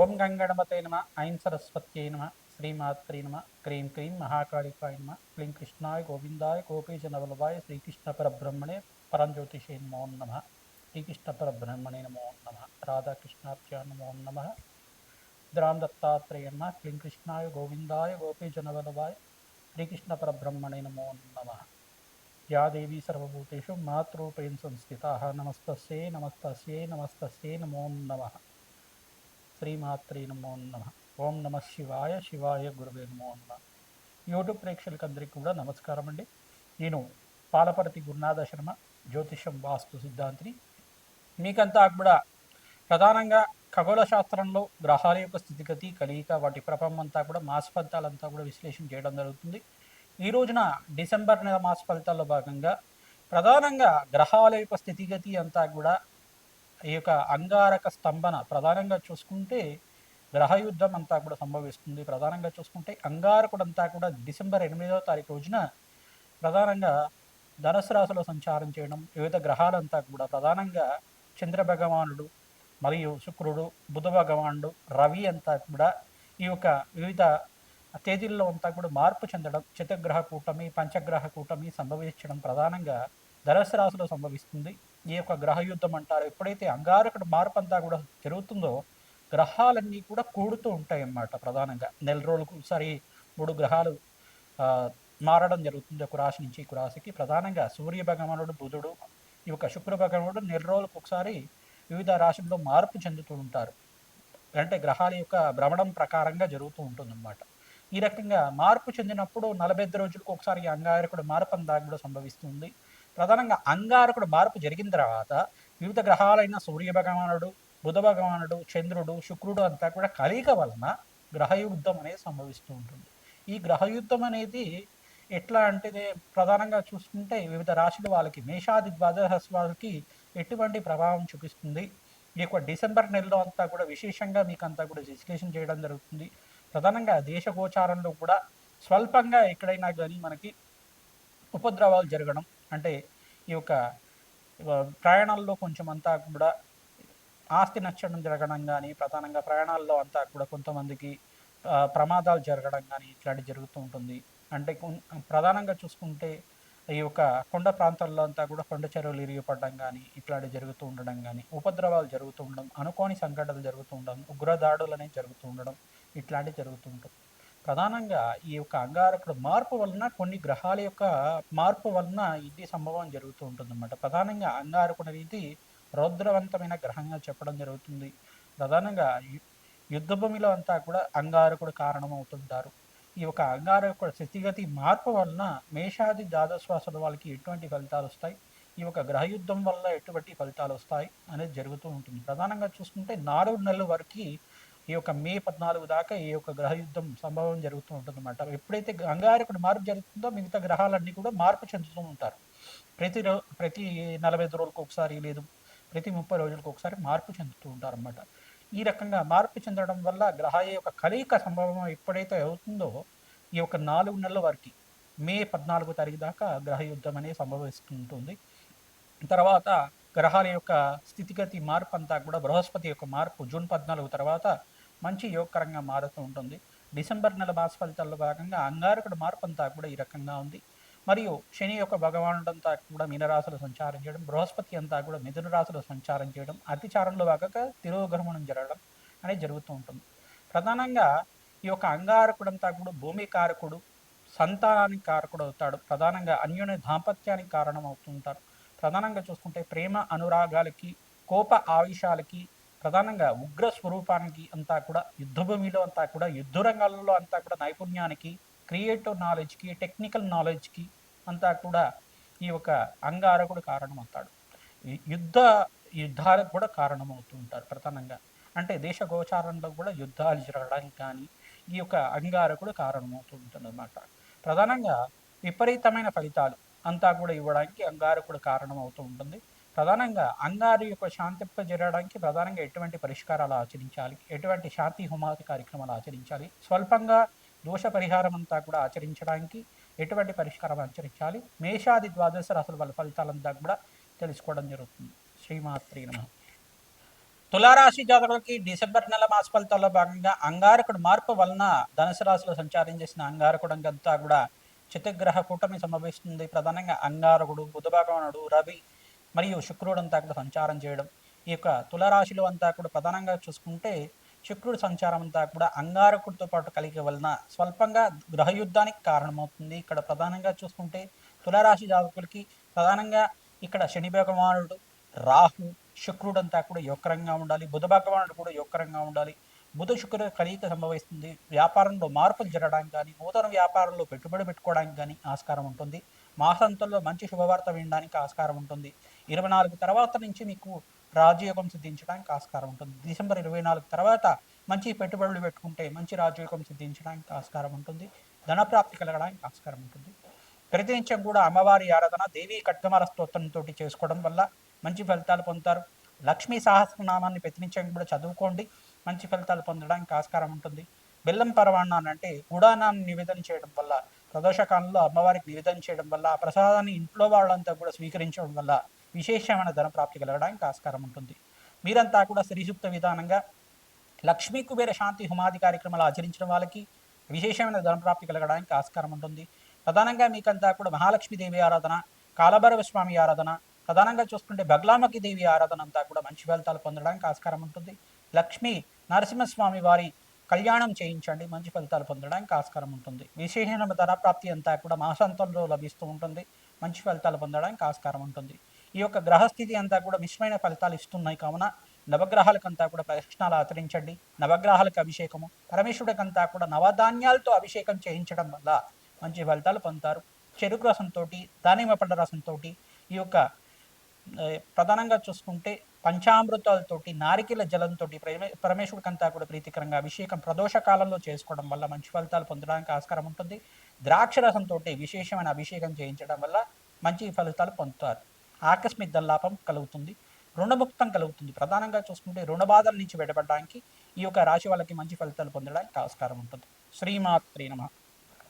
ఓం గంగణపతే నమ ఐం సరస్వత్యై నమ శ్రీమాత్రే నమ క్రీం క్రీం మహాకాళికాయ నమ క్లీం కృష్ణాయ గోవిందాయ గోపీజనవల్లభాయ శ్రీకృష్ణ పరబ్రహ్మణే పరంజ్యోతిషే నమో నమ శ్రీకృష్ణ పరబ్రహ్మణే నమో నమ రాధాకృష్ణాభ్యా నమో నమ ద్రాం దత్తాత్రేయ నమ క్లీం కృష్ణాయ గోవిందాయ గోపీజనవల్లభాయ శ్రీకృష్ణ పరబ్రహ్మణే నమో నమ యా దేవీ సర్వభూతేషు మాతృరూపేణ సంస్థితాః నమస్తస్యై నమస్తస్యై నమస్తస్యై నమో నమః శ్రీమాత్రే నమో నమ ఓం నమ శివాయ శివాయ గురువే నమో నమ యూట్యూబ్ ప్రేక్షకులందరికీ కూడా నమస్కారం అండి. నేను పాలపర్తి గురునాథ శర్మ, జ్యోతిషం వాస్తు సిద్ధాంతిని. మీకంతా కూడా ప్రధానంగా ఖగోళ శాస్త్రంలో గ్రహాల యొక్క స్థితిగతి కలియిక వాటి ప్రభావం అంతా కూడా మాస ఫలితాలంతా కూడా విశ్లేషణ చేయడం జరుగుతుంది. ఈ రోజున డిసెంబర్ నెల మాస ఫలితాల్లో భాగంగా ప్రధానంగా గ్రహాల యొక్క స్థితిగతి అంతా కూడా ఈ యొక్క అంగారక స్తంభన ప్రధానంగా చూసుకుంటే గ్రహయుద్ధం అంతా కూడా సంభవిస్తుంది. ప్రధానంగా చూసుకుంటే అంగారకుడు అంతా కూడా డిసెంబర్ 8వ తారీఖు రోజున ప్రధానంగా ధనుసు రాశిలో సంచారం చేయడం, వివిధ గ్రహాలంతా కూడా ప్రధానంగా చంద్ర భగవానుడు మరియు శుక్రుడు, బుధ భగవానుడు, రవి అంతా కూడా ఈ యొక్క వివిధ తేదీల్లో అంతా కూడా మార్పు చెందడం, చతుర్గ్రహ కూటమి, పంచగ్రహ కూటమి సంభవించడం ప్రధానంగా ధనుసు రాశిలో సంభవిస్తుంది. ఈ యొక్క గ్రహయుద్ధం అంటారు. ఎప్పుడైతే అంగారకుడు మార్పు అంతా కూడా జరుగుతుందో గ్రహాలన్నీ కూడా కూడుతూ ఉంటాయి అన్నమాట. ప్రధానంగా నెల రోజులకు ఒకసారి 3 గ్రహాలు మారడం జరుగుతుంది ఒక రాశి నుంచి ఇంకో రాశికి. ప్రధానంగా సూర్య భగవానుడు, బుధుడు, ఈ యొక్క శుక్ర భగవానుడు నెల రోజులకు ఒకసారి వివిధ రాశుల్లో మార్పు చెందుతూ ఉంటారు. అంటే గ్రహాల యొక్క భ్రమణం ప్రకారంగా జరుగుతూ ఉంటుందన్నమాట. ఈ రకంగా మార్పు చెందినప్పుడు 45 రోజులకు ఒకసారి అంగారకుడు మార్పు అంతా కూడా సంభవిస్తుంది. ప్రధానంగా అంగారకుడు మార్పు జరిగిన తర్వాత వివిధ గ్రహాలైన సూర్య భగవానుడు, బుధ భగవానుడు, చంద్రుడు, శుక్రుడు అంతా కూడా కలయిక వలన గ్రహయుద్ధం అనేది సంభవిస్తూ ఉంటుంది. ఈ గ్రహయుద్ధం అనేది ఎట్లా అంటే ప్రధానంగా చూసుకుంటే వివిధ రాశుల వాళ్ళకి మేషాది ద్వాదశ రాశి వాళ్ళకి ఎటువంటి ప్రభావం చూపిస్తుంది, ఈ యొక్క డిసెంబర్ నెలలో అంతా కూడా విశేషంగా మీకు అంతా కూడా విశ్లేషణ చేయడం జరుగుతుంది. ప్రధానంగా దేశ గోచారంలో కూడా స్వల్పంగా ఎక్కడైనా కానీ మనకి ఉపద్రవాలు జరగడం, అంటే ఈ యొక్క ప్రయాణాల్లో కొంచెం అంతా కూడా ఆస్తి నష్టం జరగడం కానీ, ప్రధానంగా ప్రయాణాల్లో అంతా కూడా కొంతమందికి ప్రమాదాలు జరగడం కానీ ఇట్లాంటివి జరుగుతూ ఉంటుంది. అంటే ప్రధానంగా చూసుకుంటే ఈ యొక్క కొండ ప్రాంతాల్లో అంతా కూడా కొండ చెరువులు ఇరిగిపడడం కానీ ఇట్లాంటివి జరుగుతూ ఉండడం కానీ, ఉపద్రవాలు జరుగుతూ ఉండడం, అనుకోని సంఘటనలు జరుగుతూ ఉండడం, ఉగ్రదాడులు అనేవి జరుగుతూ ఉండడం ఇట్లాంటివి జరుగుతూ ఉంటుంది. ప్రధానంగా ఈ యొక్క అంగారకుడు మార్పు వలన కొన్ని గ్రహాల యొక్క మార్పు వలన ఇది సంభవం జరుగుతూ ఉంటుందన్నమాట. ప్రధానంగా అంగారకుడు అనేది రౌద్రవంతమైన గ్రహంగా చెప్పడం జరుగుతుంది. ప్రధానంగా యుద్ధ భూమిలో అంతా కూడా అంగారకుడు కారణమవుతుంటారు. ఈ యొక్క అంగారకుడు స్థితిగతి మార్పు వలన మేషాది ద్వాదశ్వాసుల వాళ్ళకి ఎటువంటి ఫలితాలు వస్తాయి, ఈ యొక్క గ్రహయుద్ధం వల్ల ఎటువంటి ఫలితాలు వస్తాయి అనేది జరుగుతూ ఉంటుంది. ప్రధానంగా చూసుకుంటే 4 నెలల వరకు ఈ యొక్క మే 14 దాకా ఈ యొక్క గ్రహయుద్ధం సంభవం జరుగుతూ ఉంటుందన్నమాట. ఎప్పుడైతే అంగారకుడు మార్పు జరుగుతుందో మిగతా గ్రహాలన్నీ కూడా మార్పు చెందుతూ ఉంటారు. ప్రతి 45 రోజులకు ఒకసారి, లేదు ప్రతి 30 రోజులకు ఒకసారి మార్పు చెందుతూ ఉంటారన్నమాట. ఈ రకంగా మార్పు చెందడం వల్ల గ్రహాల యొక్క కలయిక సంభవం ఎప్పుడైతే అవుతుందో ఈ యొక్క 4 నెలల వరకు మే 14 తారీఖు దాకా గ్రహయుద్ధం అనేది సంభవిస్తుంటుంది. తర్వాత గ్రహాల యొక్క స్థితిగతి మార్పు అంతా కూడా బృహస్పతి యొక్క మార్పు జూన్ 14 తర్వాత మంచి యోగకరంగా మారుతూ ఉంటుంది. డిసెంబర్ నెల మాస ఫలితాల్లో భాగంగా అంగారకుడు మార్పు అంతా కూడా ఈ రకంగా ఉంది. మరియు శని యొక్క భగవానుడంతా కూడా మీనరాశిలో సంచారం చేయడం, బృహస్పతి అంతా కూడా మిథున రాశిలో సంచారం చేయడం, అతిచారంలో భాగంగా తిరోగమనం జరగడం అనేది జరుగుతూ ఉంటుంది. ప్రధానంగా ఈ యొక్క అంగారకుడు అంతా కూడా భూమి కారకుడు, సంతానానికి కారకుడు అవుతాడు. ప్రధానంగా అన్యోన్య దాంపత్యానికి కారణం అవుతుంటారు. ప్రధానంగా చూసుకుంటే ప్రేమ అనురాగాలకి, కోప ఆవేశాలకి, ప్రధానంగా ఉగ్ర స్వరూపానికి అంతా కూడా యుద్ధభూమిలో అంతా కూడా యుద్ధ రంగాలలో అంతా కూడా నైపుణ్యానికి, క్రియేటివ్ నాలెడ్జ్కి, టెక్నికల్ నాలెడ్జ్కి అంతా కూడా ఈ యొక్క అంగారకుడు కారణమవుతాడు. యుద్ధాలకు కూడా కారణమవుతూ ఉంటారు. ప్రధానంగా అంటే దేశ గోచారంలో కూడా యుద్ధాలు జరగడానికి కానీ ఈ యొక్క అంగారకుడు కారణమవుతూ ఉంటుంది అన్నమాట. ప్రధానంగా విపరీతమైన ఫలితాలు అంతా కూడా ఇవ్వడానికి అంగారకుడు కారణం అవుతూ ఉంటుంది. ప్రధానంగా అంగారు యొక్క శాంతింప జరగడానికి ప్రధానంగా ఎటువంటి పరిష్కారాలు ఆచరించాలి, ఎటువంటి శాంతి హోమాది కార్యక్రమాలు ఆచరించాలి, స్వల్పంగా దోష పరిహారం అంతా కూడా ఆచరించడానికి ఎటువంటి పరిష్కారం ఆచరించాలి, మేషాది ద్వాదశ రాశుల వాళ్ళ ఫలితాలంతా కూడా తెలుసుకోవడం జరుగుతుంది. శ్రీమాత్రే నమః. తులారాశి జాతకులకి డిసెంబర్ నెల మాస ఫలితాల్లో భాగంగా అంగారకుడు మార్పు వలన ధనుసు రాశిలో సంచారం చేసిన అంగారకుడు అంతా కూడా చతుర్గ్రహ కూటమి సంభవిస్తుంది. ప్రధానంగా అంగారకుడు, బుధ భగవానుడు, రవి మరియు శుక్రుడు అంతా కూడా సంచారం చేయడం. ఈ యొక్క తులారాశిలో అంతా కూడా ప్రధానంగా చూసుకుంటే శుక్రుడు సంచారం అంతా కూడా అంగారకుడితో పాటు కలిగే వలన స్వల్పంగా గ్రహయుద్ధానికి కారణమవుతుంది. ఇక్కడ ప్రధానంగా చూసుకుంటే తులారాశి జాతకులకి ప్రధానంగా ఇక్కడ శని భగవానుడు, రాహు, శుక్రుడు అంతా కూడా యొక్కరంగా ఉండాలి. బుధ భగవానుడు కూడా యొక్కరంగా ఉండాలి. బుధ శుక్రుడు కలయిక సంభవిస్తుంది. వ్యాపారంలో మార్పులు జరగడానికి కానీ, నూతన వ్యాపారంలో పెట్టుబడి పెట్టుకోవడానికి కానీ ఆస్కారం ఉంటుంది. మాసాంతంలో మంచి శుభవార్త వినడానికి ఆస్కారం ఉంటుంది. 24 తర్వాత నుంచి మీకు రాజయోగం సిద్ధించడానికి ఆస్కారం ఉంటుంది. డిసెంబర్ 24 తర్వాత మంచి పెట్టుబడులు పెట్టుకుంటే మంచి రాజయోగం సిద్ధించడానికి ఆస్కారం ఉంటుంది. ధనప్రాప్తి కలగడానికి ఆస్కారం ఉంటుంది. ప్రతినిత్యం కూడా అమ్మవారి ఆరాధన, దేవీ ఖడ్గమాల స్తోత్రంతో చేసుకోవడం వల్ల మంచి ఫలితాలు పొందుతారు. లక్ష్మీ సహస్రనామాన్ని ప్రతినిత్యం కూడా చదువుకోండి, మంచి ఫలితాలు పొందడానికి ఆస్కారం ఉంటుంది. బెల్లం పరమాన్నాన్ని అంటే గుడానాన్ని నివేదన చేయడం వల్ల, ప్రదోషకాలంలో అమ్మవారికి నివేదన చేయడం వల్ల, ఆ ప్రసాదాన్ని ఇంట్లో వాళ్ళంతా కూడా స్వీకరించడం వల్ల విశేషమైన ధన ప్రాప్తి కలగడానికి ఆస్కారం ఉంటుంది. మీరంతా కూడా శ్రీసూక్త విధానంగా లక్ష్మీ కుబేర శాంతి హోమాది కార్యక్రమాలు ఆచరించిన వాళ్ళకి విశేషమైన ధనప్రాప్తి కలగడానికి ఆస్కారం ఉంటుంది. ప్రధానంగా మీకంతా కూడా మహాలక్ష్మీదేవి ఆరాధన, కాలభైరవ స్వామి ఆరాధన, ప్రధానంగా చూసుకుంటే బగ్లామకి దేవి ఆరాధన అంతా కూడా మంచి ఫలితాలు పొందడానికి ఆస్కారం ఉంటుంది. లక్ష్మీ నరసింహస్వామి వారి కళ్యాణం చేయించండి, మంచి ఫలితాలు పొందడానికి ఆస్కారం ఉంటుంది. విశేషమైన ధనప్రాప్తి అంతా కూడా మాసాంతంలో లభిస్తూ ఉంటుంది, మంచి ఫలితాలు పొందడానికి ఆస్కారం ఉంటుంది. ఈ యొక్క గ్రహస్థితి అంతా కూడా మిశ్రమైన ఫలితాలు ఇస్తున్నాయి కావున నవగ్రహాలకంతా కూడా ప్రదక్షిణాలు ఆచరించండి. నవగ్రహాలకు అభిషేకము, పరమేశ్వరుడికంతా కూడా నవధాన్యాలతో అభిషేకం చేయించడం వల్ల మంచి ఫలితాలు పొందుతారు. చెరుకు రసంతో, దానిమ్మ పళ్ళ రసంతో, ఈ యొక్క ప్రధానంగా చూసుకుంటే పంచామృతాలతోటి, నారికెల జలంతో పరమేశ్వరుడికంతా కూడా ప్రీతికరంగా అభిషేకం ప్రదోష కాలంలో చేసుకోవడం వల్ల మంచి ఫలితాలు పొందడానికి ఆస్కారం ఉంటుంది. ద్రాక్ష రసంతో విశేషమైన అభిషేకం చేయించడం వల్ల మంచి ఫలితాలు పొందుతారు. ఆకస్మిక ధనలాభం కలుగుతుంది, రుణముక్తం కలుగుతుంది. ప్రధానంగా చూసుకుంటే రుణ బాధల నుంచి బయటపడడానికి ఈ యొక్క రాశి వాళ్ళకి మంచి ఫలితాలు పొందడానికి ఆస్కారం ఉంటుంది. శ్రీమాత్రే నమః.